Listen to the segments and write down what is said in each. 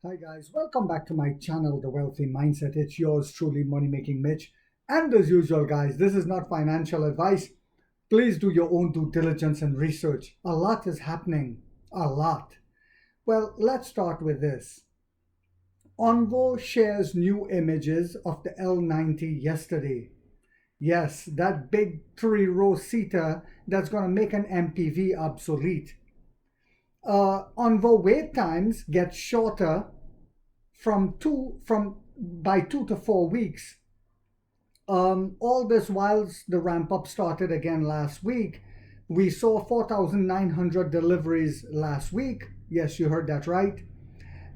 Hi guys, welcome back to my channel, The Wealthy Mindset. It's yours truly, Money Making Mitch. And as usual, guys, this is not financial advice. Please do your own due diligence and research. A lot is happening. A lot. Well, let's start with this. Onvo shares new images of the L90 yesterday. Yes, that big three-row seater that's going to make an MPV obsolete. Onvo wait times get shorter by 2 to 4 weeks. All this whilst the ramp up started again last week. We saw 4,900 deliveries last week. Yes, you heard that right.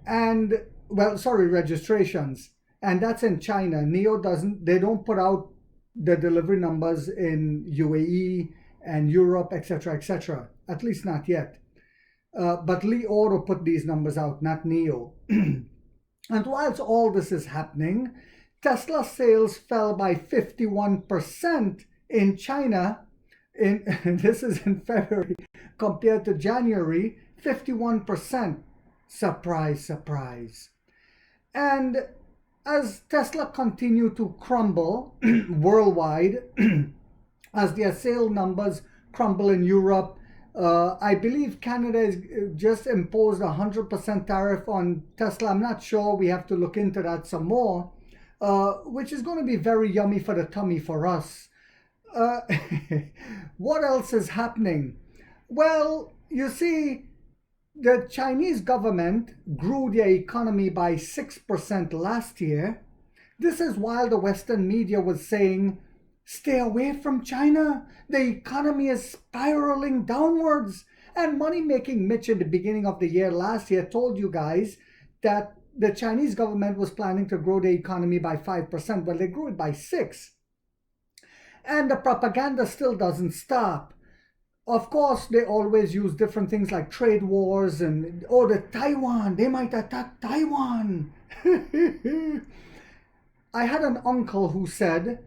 And registrations. And that's in China. They don't put out the delivery numbers in UAE and Europe, etc., etc. At least not yet. But Li Auto put these numbers out, not NIO. And whilst all this is happening, Tesla sales fell by 51% in China. This is in February compared to January, 51%. Surprise, surprise. And as Tesla continue to crumble worldwide, as their sale numbers crumble in Europe, I believe Canada has just imposed a 100% tariff on Tesla. I'm not sure. We have to look into that some more, which is going to be very yummy for the tummy for us. What else is happening? Well, you see, the Chinese government grew their economy by 6% last year. This is while the Western media was saying, stay away from China. The economy is spiraling downwards. And Money Making Mitch in the beginning of the year last year told you guys that the Chinese government was planning to grow the economy by 5%, but they grew it by 6%. And the propaganda still doesn't stop. Of course, they always use different things like trade wars and, Taiwan, they might attack Taiwan. I had an uncle who said,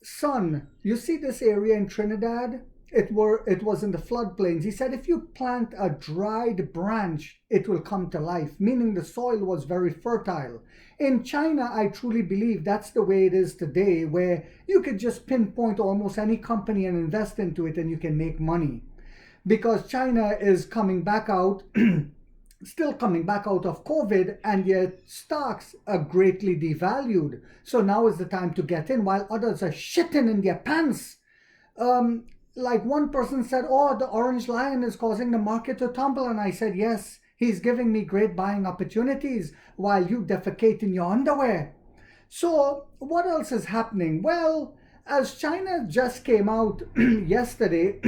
son, you see this area in Trinidad? It was in the floodplains. He said, if you plant a dried branch, it will come to life, meaning the soil was very fertile. In China, I truly believe that's the way it is today, where you could just pinpoint almost any company and invest into it and you can make money. Because China is coming back out, still coming back out of COVID, and yet stocks are greatly devalued. So now is the time to get in while others are shitting in their pants. Like one person said, the orange lion is causing the market to tumble. And I said, yes, he's giving me great buying opportunities while you defecate in your underwear. So what else is happening? Well, as China just came out yesterday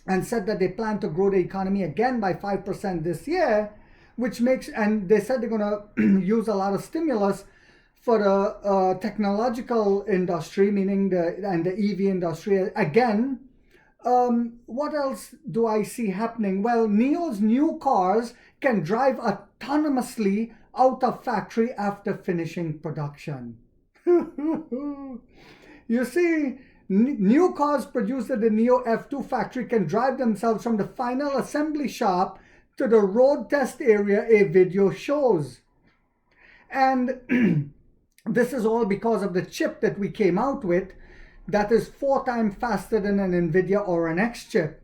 and said that they plan to grow the economy again by 5% this year, and they said they're going to use a lot of stimulus for the technological industry, meaning the EV industry again. What else do I see happening? Well, NIO's new cars can drive autonomously out of factory after finishing production. You see, new cars produced at the NIO F2 factory can drive themselves from the final assembly shop to the road test area, a video shows. And this is all because of the chip that we came out with that is 4 times faster than an NVIDIA or an X chip.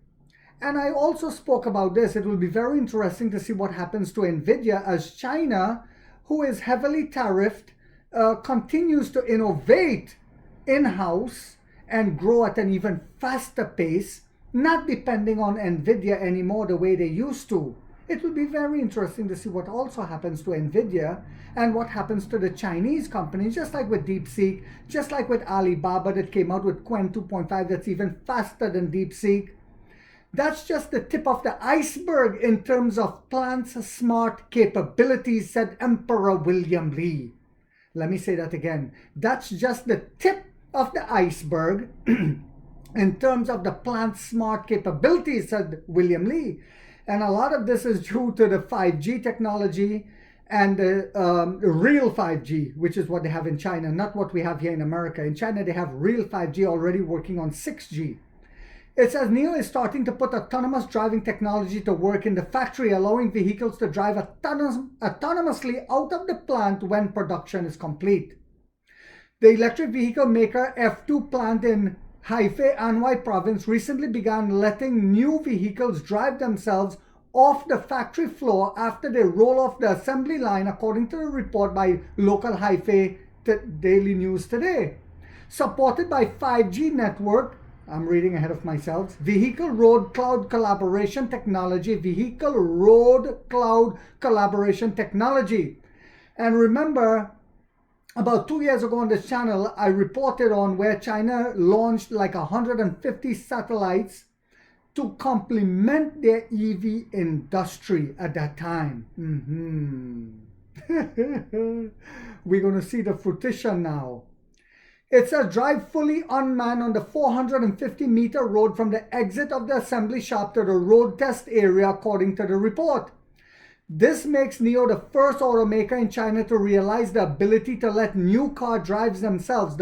And I also spoke about this. It will be very interesting to see what happens to NVIDIA as China, who is heavily tariffed, continues to innovate in-house and grow at an even faster pace, not depending on NVIDIA anymore the way they used to. It will be very interesting to see what also happens to NVIDIA and what happens to the Chinese companies, just like with DeepSeek, just like with Alibaba that came out with Qwen 2.5 that's even faster than DeepSeek. That's just the tip of the iceberg in terms of plants' smart capabilities, said Emperor William Lee. Let me say that again. That's just the tip of the iceberg in terms of the plant's smart capabilities, said William Lee. And a lot of this is due to the 5G technology and the real 5G, which is what they have in China, not what we have here in America. In China, they have real 5G already working on 6G. It says NIO is starting to put autonomous driving technology to work in the factory, allowing vehicles to drive autonomously out of the plant when production is complete. The electric vehicle maker F2 plant in Hefei, Anhui province recently began letting new vehicles drive themselves off the factory floor after they roll off the assembly line, according to a report by local Hefei Daily News today. Supported by 5G network, I'm reading ahead of myself, Vehicle Road Cloud Collaboration Technology, Vehicle Road Cloud Collaboration Technology. And remember, about 2 years ago on this channel, I reported on where China launched like 150 satellites to complement their EV industry at that time. We're going to see the fruition now. It says drive fully unmanned on the 450-meter road from the exit of the assembly shop to the road test area, according to the report. This makes NIO the first automaker in China to realize the ability to let new car drive themselves.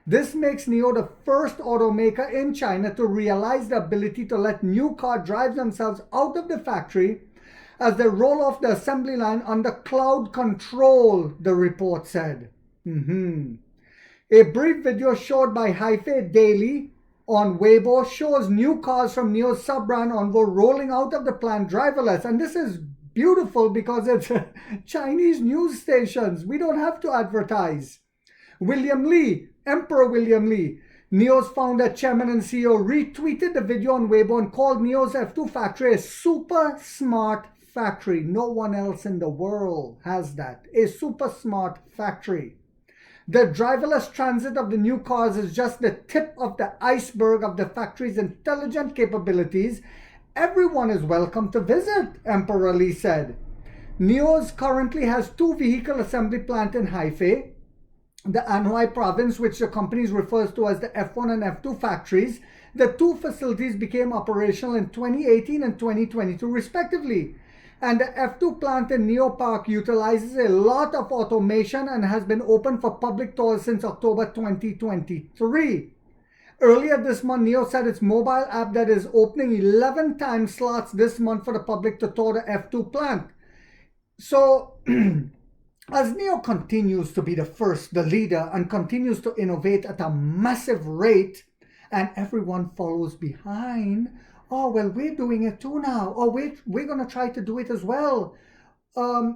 This makes NIO the first automaker in China to realize the ability to let new car drive themselves out of the factory as they roll off the assembly line under cloud control, the report said. A brief video showed by Hefei Daily on Weibo shows new cars from NIO's sub-brand Onvo rolling out of the plant driverless. And this is beautiful because it's Chinese news stations. We don't have to advertise. William Li, Emperor William Li, NIO's founder, chairman, and CEO, retweeted the video on Weibo and called NIO's F2 factory a super smart factory. No one else in the world has that. A super smart factory. The driverless transit of the new cars is just the tip of the iceberg of the factory's intelligent capabilities. Everyone is welcome to visit, Emperor Li said. NIO's currently has 2 vehicle assembly plants in Hefei, the Anhui province, which the company refers to as the F1 and F2 factories. The 2 facilities became operational in 2018 and 2022 respectively. And the F2 plant in NIO Park utilizes a lot of automation and has been open for public tours since October 2023. Earlier this month, NIO said its mobile app that is opening 11 time slots this month for the public to tour the F2 plant. So, as NIO continues to be the leader, and continues to innovate at a massive rate, and everyone follows behind, oh, well, we're doing it too now. Oh, we're going to try to do it as well.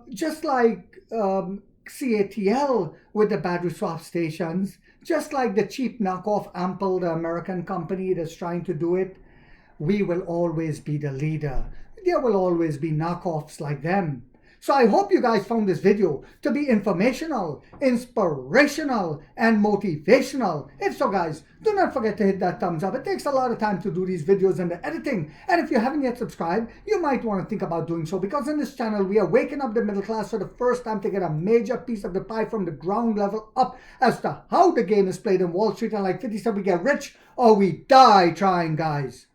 Just like CATL with the battery swap stations, just like the cheap knockoff Ample, the American company that's trying to do it, we will always be the leader. There will always be knockoffs like them. So I hope you guys found this video to be informational, inspirational, and motivational. If so, guys, do not forget to hit that thumbs up. It takes a lot of time to do these videos and the editing. And if you haven't yet subscribed, you might want to think about doing so, because in this channel, we are waking up the middle class for the first time to get a major piece of the pie from the ground level up as to how the game is played in Wall Street. And like 50 said, we get rich or we die trying, guys.